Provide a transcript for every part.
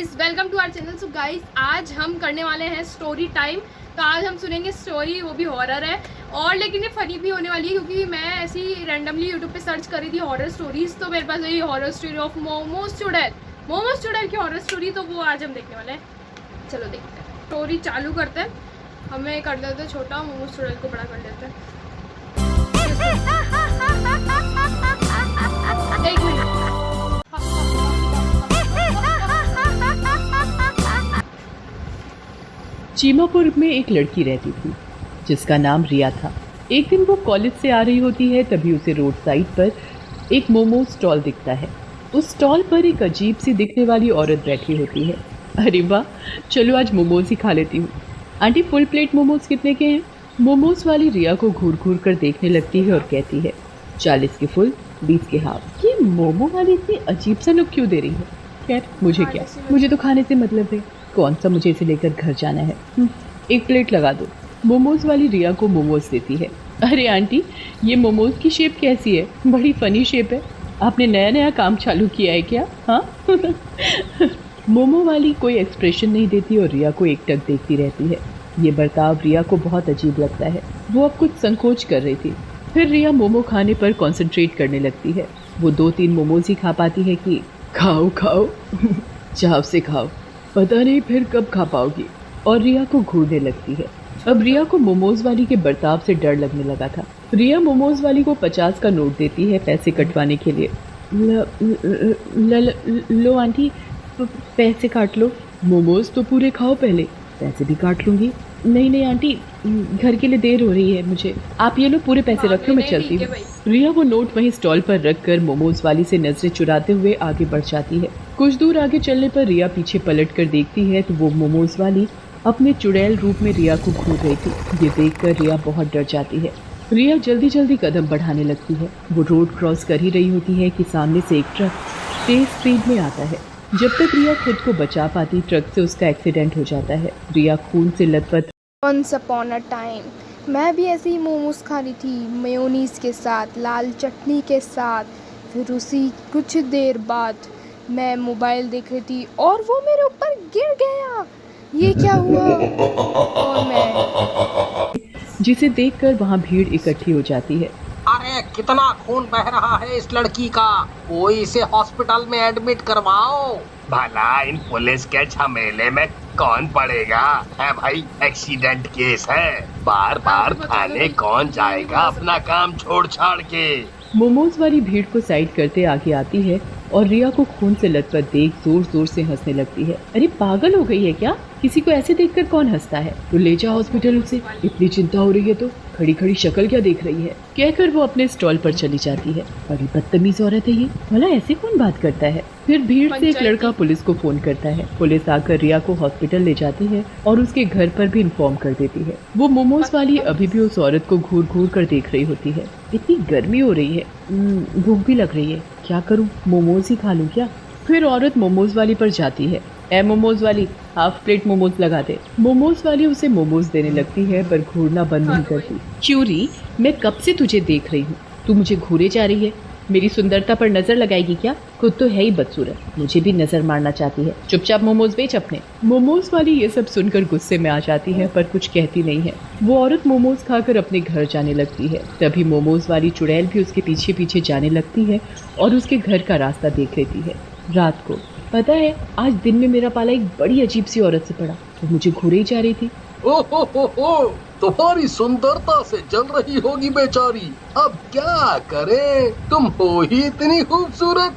Guys welcome to our channel. So guys आज हम करने वाले हैं स्टोरी टाइम। तो आज हम सुनेंगे स्टोरी, वो भी हॉरर है और लेकिन ये फनी भी होने वाली है क्योंकि मैं ऐसी रैंडमली यूट्यूब पे सर्च कर रही थी हॉरर स्टोरीज। तो मेरे पास वही हॉरर स्टोरी ऑफ मोमोज चुड़ैल की हॉरर स्टोरी, तो वो आज हम देखने वाले हैं। चलो देखते हैं, स्टोरी चालू करते हैं। हमें कर देते छोटा, मोमोज चुड़ैल को बड़ा कर देते हैं। एक मिनट। चीमापुर में एक लड़की रहती थी जिसका नाम रिया था। एक दिन वो कॉलेज से आ रही होती है, तभी उसे रोड साइड पर एक मोमो स्टॉल दिखता है। उस स्टॉल पर एक अजीब सी दिखने वाली औरत बैठी होती है। अरे वाह, चलो आज मोमोज ही खा लेती हूँ। आंटी फुल प्लेट मोमोज कितने के हैं? मोमोज वाली रिया को घूर घूर कर देखने लगती है और कहती है 40 के फुल, 20 के हाफ। ये मोमो वाली इतनी अजीब सा लुक क्यों दे रही है? खैर मुझे क्या, मुझे तो खाने से मतलब है, कौन सा मुझे इसे लेकर घर जाना है। एक प्लेट लगा दो। मोमोज वाली रिया को मोमोज देती है। अरे आंटी, ये मोमोज की शेप कैसी है? बड़ी फनी शेप है। आपने नया नया काम चालू किया है क्या? हाँ मोमो वाली कोई एक्सप्रेशन नहीं देती और रिया को एकटक देखती रहती है। ये बर्ताव रिया को बहुत अजीब लगता है। वो अब कुछ संकोच कर रही थी। फिर रिया मोमो खाने पर कंसंट्रेट करने लगती है। वो 2-3 मोमोज ही खा पाती है कि खाओ खाओ चाव से खाओ, पता नहीं फिर कब खा पाओगी। और रिया को घूरने लगती है। अब रिया को मोमोज वाली के बर्ताव से डर लगने लगा था। रिया मोमोज वाली को 50 का नोट देती है पैसे कटवाने के लिए। लो आंटी, पैसे काट लो। मोमोज तो पूरे खाओ पहले, पैसे भी काट लूंगी। नहीं आंटी, घर के लिए देर हो रही है मुझे। आप ये लो, पूरे पैसे रखो, मैं चलती हूँ। रिया वो नोट वहीं स्टॉल पर रखकर मोमोज वाली से नजरें चुराते हुए आगे बढ़ जाती है। कुछ दूर आगे चलने पर रिया पीछे पलट कर देखती है तो वो मोमोज वाली अपने चुड़ैल रूप में रिया को घूर रही थी। ये देखकर रिया बहुत डर जाती है। रिया जल्दी जल्दी कदम बढ़ाने लगती है। वो रोड क्रॉस कर ही रही होती है कि सामने से एक ट्रक तेज स्पीड में आता है। जब तक रिया खुद को बचा पाती, ट्रक से उसका एक्सीडेंट हो जाता है। रिया खून से लथपथ। वंस अपॉन अ टाइम मैं भी ऐसे ही मोमोज खा रही थी, मेयोनीज के साथ, लाल चटनी के साथ। फिर उसी कुछ देर बाद मैं मोबाइल देख रही थी और वो मेरे ऊपर गिर गया। ये क्या हुआ? और मैं जिसे देखकर वहाँ भीड़ इकट्ठी हो जाती है। अरे कितना खून बह रहा है इस लड़की का, कोई इसे हॉस्पिटल में एडमिट करवाओ। भला इन पुलिस के झमेले में कौन पड़ेगा? है भाई, एक्सीडेंट केस है, बार बार थाने कौन जाएगा अपना काम छोड़ छाड़ के। मोमोज वाली भीड़ को साइड करते आगे आती है और रिया को खून से लथपथ देख जोर जोर से हंसने लगती है। अरे पागल हो गई है क्या? किसी को ऐसे देखकर कौन हंसता है? तो ले जाओ हॉस्पिटल उसे, इतनी चिंता हो रही है तो। खड़ी खड़ी शक्ल क्या देख रही है? कहकर वो अपने स्टॉल पर चली जाती है। बड़ी बदतमीज औरत है ये, भला ऐसे कौन बात करता है? फिर भीड़ से एक लड़का पुलिस को फोन करता है। पुलिस आकर रिया को हॉस्पिटल ले जाती है और उसके घर पर भी इन्फॉर्म कर देती है। वो मोमोज वाली अभी भी उस औरत को घूर घूर कर देख रही होती है। इतनी गर्मी हो रही है, भूख भी लग रही है, क्या करूं, मोमोज ही खा लूं क्या? फिर औरत मोमोज वाली पर जाती है। ए मोमोज वाली, हाफ प्लेट मोमोज लगा दे। मोमोज वाली उसे मोमोज देने लगती है पर घूरना बंद नहीं करती। क्यूरी, मैं कब से तुझे देख रही हूँ, तू मुझे घूरे जा रही है। मेरी सुंदरता पर नजर लगाएगी क्या? खुद तो है ही बदसूरत, मुझे भी नजर मारना चाहती है। चुपचाप मोमोज बेच अपने। मोमोज वाली ये सब सुनकर गुस्से में आ जाती है पर कुछ कहती नहीं है। वो औरत मोमोज खाकर अपने घर जाने लगती है। तभी मोमोज वाली चुड़ैल भी उसके पीछे पीछे जाने लगती है और उसके घर का रास्ता देख लेती है। रात को, पता है, आज दिन में मेरा पाला एक बड़ी अजीब सी औरत से पड़ा, तो मुझे घूरे ही जा रही थी। ओहो, तुम्हारी सुंदरता से जल रही होगी बेचारी, अब क्या करे, तुम हो ही इतनी खूबसूरत।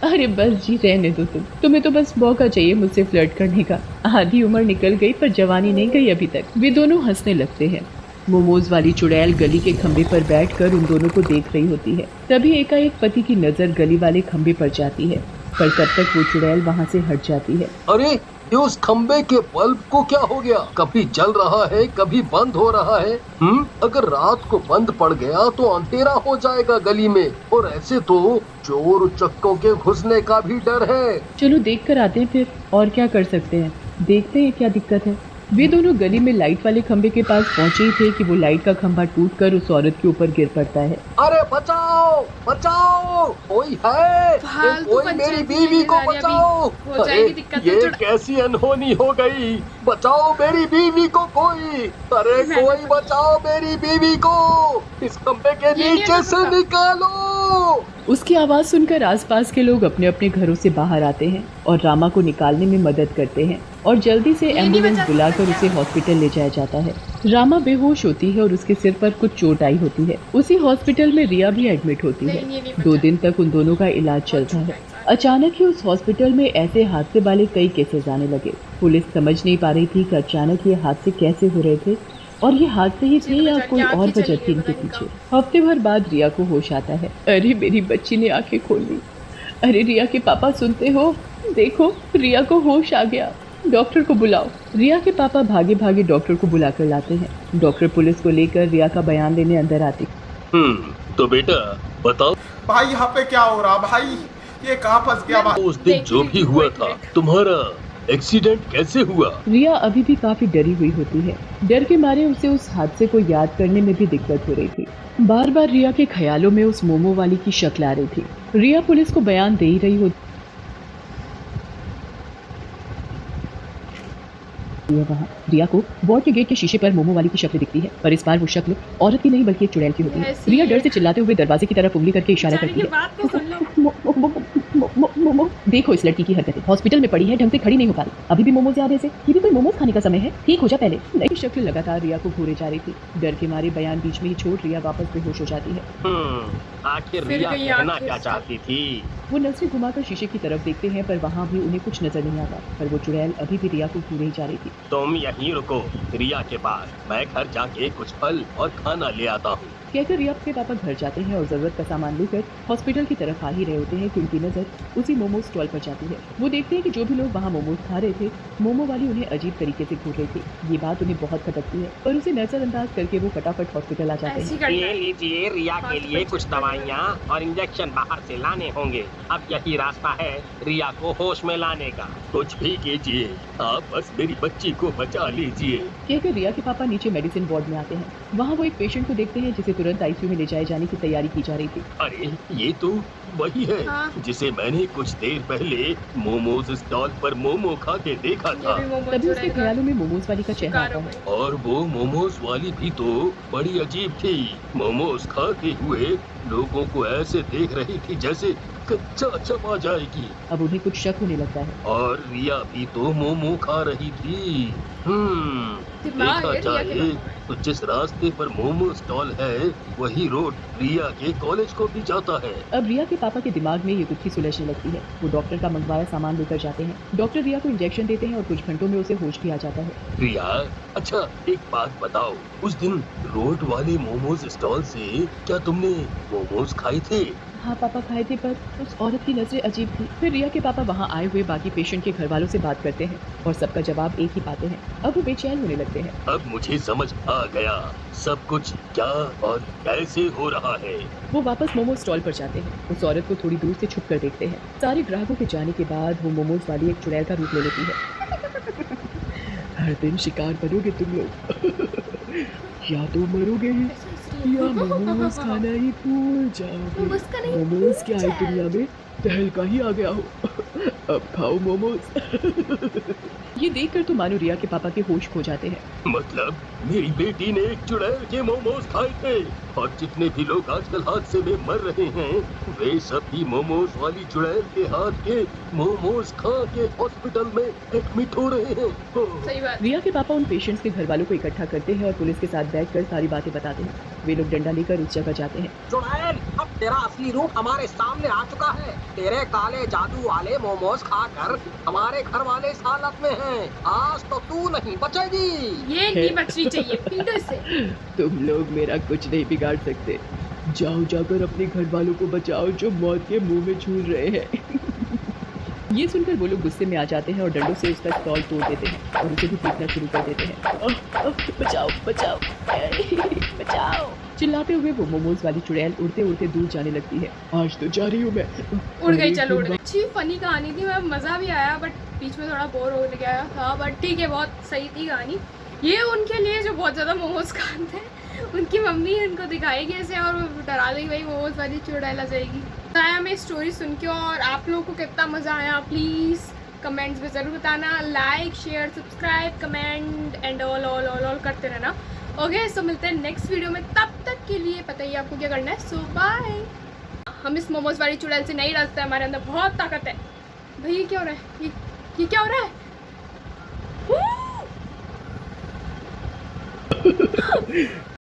अरे बस जी, रहने दो तुम्हें तो बस मौका चाहिए मुझसे फ्लर्ट करने का। आधी उम्र निकल गई पर जवानी नहीं गई अभी तक। वे दोनों हंसने लगते हैं। मोमोज वाली चुड़ैल गली के खंबे पर बैठकर उन दोनों को देख रही होती है। तभी एकाएक पति की नजर गली वाले खंबे पर जाती है, पर तब तक वो चुड़ैल वहाँ से हट जाती है। अरे ये उस खंबे के बल्ब को क्या हो गया? कभी जल रहा है, कभी बंद हो रहा है। अगर रात को बंद पड़ गया तो अंधेरा हो जाएगा गली में, और ऐसे तो चोर उचक्कों के घुसने का भी डर है। चलो देख कर आते हैं फिर, और क्या कर सकते हैं, देखते हैं क्या दिक्कत है। वे दोनों गली में लाइट वाले खंबे के पास पहुंचे ही थे कि वो लाइट का खंभा टूटकर उस औरत के ऊपर गिर पड़ता है। अरे बचाओ बचाओ, कोई है? फालतू कोई पंचायत मेरी नहीं बीवी को लगा रही अभी। बचाओ। हो जाएगी दिक्कत तो ये जुड़- कैसी अनहोनी हो गई? बचाओ मेरी बीवी को कोई। अरे मैंने कोई तो- बचाओ मेरी बीवी को, इस खंबे के ये नहीं नीचे हो से सकता। निकालो। उसकी आवाज सुनकर आसपास के लोग अपने अपने घरों से बाहर आते हैं और रामा को निकालने में मदद करते हैं और जल्दी से ये नहीं एम्बुलेंस बचा बुलाकर सकता उसे क्या? हॉस्पिटल ले जाया जाता है। रामा बेहोश होती है और उसके सिर पर कुछ चोट आई होती है। उसी हॉस्पिटल में रिया भी एडमिट होती नहीं, है। ये नहीं बचा। 2 दिन तक उन दोनों का इलाज चलता है। अचानक ही उस हॉस्पिटल में ऐसे हादसे वाले कई केसेस आने लगे। पुलिस समझ नहीं पा रही थी कि अचानक ये हादसे कैसे हो रहे थे और ये हादसे ही थे या कोई और वजह थी इनके पीछे। हफ्ते भर बाद रिया को होश आता है। अरे मेरी बच्ची ने आंखें खोल ली। अरे रिया के पापा सुनते हो? देखो रिया को होश आ गया, डॉक्टर को बुलाओ। रिया के पापा भागे भागे डॉक्टर को बुलाकर लाते हैं। डॉक्टर पुलिस को लेकर रिया का बयान लेने अंदर आती। तो बेटा बताओ, भाई यहाँ पे क्या हो रहा भाई? ये कहाँ फंस गया भाई? उस दिन जो भी हुआ था, तुम्हारा एक्सीडेंट कैसे हुआ? रिया अभी भी काफी डरी हुई होती है। डर के मारे उसे उस हादसे को याद करने में भी दिक्कत हो रही थी। बार बार रिया के ख्यालों में उस मोमो वाली की शक्ल आ रही थी। रिया पुलिस को बयान दे ही रही होती है। वहाँ रिया को वार्ड के गेट के शीशे पर मोमो वाली की शक्ल दिखती है, पर इस बार वो शक्ल औरत की नहीं बल्कि एक चुड़ैल की होती है। ऐसी रिया है। डर से चिल्लाते हुए दरवाजे की तरफ उंगली करके इशारा बेचारे करती की है। बात तो सुन लो। मोमो। देखो इस लड़की की हरकतें, हॉस्पिटल में पड़ी है, ढंग से खड़ी नहीं हो पा रही, अभी भी मोमोज याद है इसे। ये भी कोई मोमोज खाने का समय है? ठीक हो जा पहले। नई शक्ल लगातार रिया को घूरे जा रही थी। डर के मारे बयान बीच में ही छोड़ रिया वापस बेहोश हो जाती है। आखिर फिर रिया गई कहना आखिर क्या से। चाहती थी? वो नजरें घुमाकर शीशे की तरफ देखते हैं, पर वहाँ भी उन्हें कुछ नजर नहीं आता। पर वो चुड़ैल अभी भी रिया को घूरे ही जा रही थी। तुम यहीं रुको रिया के पास, मैं घर जाके कुछ फल और खाना ले आता हूँ। कहकर रिया के पापा घर जाते हैं और जरूरत का सामान लेकर हॉस्पिटल की तरफ आ ही रहे होते हैं कि उनकी नजर उसी मोमो स्टॉल पर जाती है। वो देखते हैं कि जो भी लोग वहाँ मोमोज खा रहे थे, मोमो वाली उन्हें अजीब तरीके से घूर रही थी। ये बात उन्हें बहुत खटकती है, पर उसे नजरअंदाज करके वो फटाफट हॉस्पिटल आ जाते ऐसी हैं। करना ये है। लीजिए, रिया के लिए कुछ दवाइयाँ और इंजेक्शन बाहर से लाने होंगे। अब यही रास्ता है रिया को होश में लाने का। कुछ भी कीजिए, आप बस मेरी बच्ची को बचा लीजिए। कहकर रिया के पापा नीचे मेडिसिन वार्ड में आते हैं। वहाँ वो एक पेशेंट को देखते हैं जिसे तुरंत आईसीयू में ले जाए जाने की तैयारी की जा रही थी। अरे ये तो वही है हाँ। जिसे मैंने कुछ देर पहले मोमोज स्टॉल पर मोमो खा के देखा था। ये भी मोमो तभी उसके चुड़ैल का ख्यालों में मोमोज वाली का चेहरा शिकार आता हो है। गई। और वो मोमोज वाली भी तो बड़ी अजीब थी। मोमोज खाते हुए लोगों को ऐसे देख रही थी जैसे कच्चा चबा जाएगी। अब उन्हें कुछ शक होने लगता है। और रिया भी तो मोमो खा रही थी। दिमाग देखा है रिया के जाए पापा तो जिस रास्ते पर मोमो स्टॉल है वही रोड रिया के कॉलेज को भी जाता है। अब रिया के पापा के दिमाग में ये गुत्थी सुलझने लगती है। वो डॉक्टर का मंगवाया सामान लेकर जाते हैं। डॉक्टर रिया को इंजेक्शन देते हैं और कुछ घंटों में उसे होश भी आ जाता है। रिया, अच्छा एक बात बताओ, उस दिन रोड वाले मोमोज स्टॉल से क्या तुमने मोमोज खाए थे? हाँ पापा खाए थे, पर उस औरत की नजरें अजीब थी। फिर रिया के पापा वहाँ आए हुए बाकी पेशेंट के घर वालों से बात करते हैं और सबका जवाब एक ही पाते हैं। अब वो बेचैन होने लगते हैं। अब मुझे समझ आ गया सब कुछ क्या और कैसे हो रहा है। वो वापस मोमो स्टॉल पर जाते हैं। उस औरत को थोड़ी दूर से छुप कर देखते हैं। सारे ग्राहकों के जाने के बाद वो मोमोज वाली एक चुड़ैल का रूप ले लेती है। हर दिन शिकार बनोगे तुम लोग। या तो मरोगे ही या मोमोज खाना ही भूल जाओगे। मोमोज का नहीं मोमोज क्या भूल है दुनिया में, तहलका ही आ गया हो। अब खाओ मोमोज। ये देखकर तो मानो रिया के पापा के होश खो जाते हैं। मतलब मेरी बेटी ने एक चुड़ैल के मोमोज खाए थे और जितने भी लोग आजकल हादसे में मर रहे हैं वे सब भी मोमोज वाली चुड़ैल के हाथ के मोमोज खा के हॉस्पिटल में एडमिट हो रहे हैं। सही बात। रिया के पापा उन पेशेंट्स के घर वालों को इकट्ठा करते हैं और पुलिस के साथ बैठकर सारी बातें बताते हैं। वे लोग डंडा लेकर उस जगह जाते हैं। चुड़ैल, अब तेरा असली रूप हमारे सामने आ चुका है। तेरे काले जादू वाले मोमोज खाकर हमारे घर वाले इस हालत में हैं। आज तो तू नहीं बचेगी। ये नहीं बचनी चाहिए पीटर से। तुम लोग मेरा कुछ नहीं बिगाड़ सकते। जाओ जाकर अपने घर वालों को बचाओ जो मौत के मुंह में झूल रहे हैं। ये सुनकर वो लोग गुस्से में आ जाते हैं और डंडों से उसका स्टॉल तोड़ देते हैं और उसे भी पीटना शुरू कर देते हैं। बचाओ बचाओ बचाओ। चिल्लाते हुए वो मोमोज वाली चुड़ैल उड़ते उड़ते दूर जाने लगती है। आज तो जा रही हूँ मैं। उड़ गई, चलो उड़ गई। अच्छी फनी कहानी थी, मैं मज़ा भी आया, बट बीच में थोड़ा बोर हो गया था, बट ठीक है, बहुत सही थी कहानी। ये उनके लिए जो बहुत ज़्यादा मोमोज खाते हैं, उनकी मम्मी उनको दिखाएगी ऐसे और डरा देगी भाई मोमोज वाली चुड़ैल आ जाएगी। तो आया हमें स्टोरी सुन के, और आप लोगों को कितना मज़ा आया प्लीज़ कमेंट्स में ज़रूर बताना। Like share subscribe comment and all करते रहना। ओके, सो मिलते हैं नेक्स्ट वीडियो में, तब तक के लिए पता ही आपको क्या करना है। सो बाय। हम इस मोमोज वाली चुड़ैल से नहीं डरते, हमारे अंदर बहुत ताकत है। भाई ये क्या हो रहा है, ये क्या हो रहा है?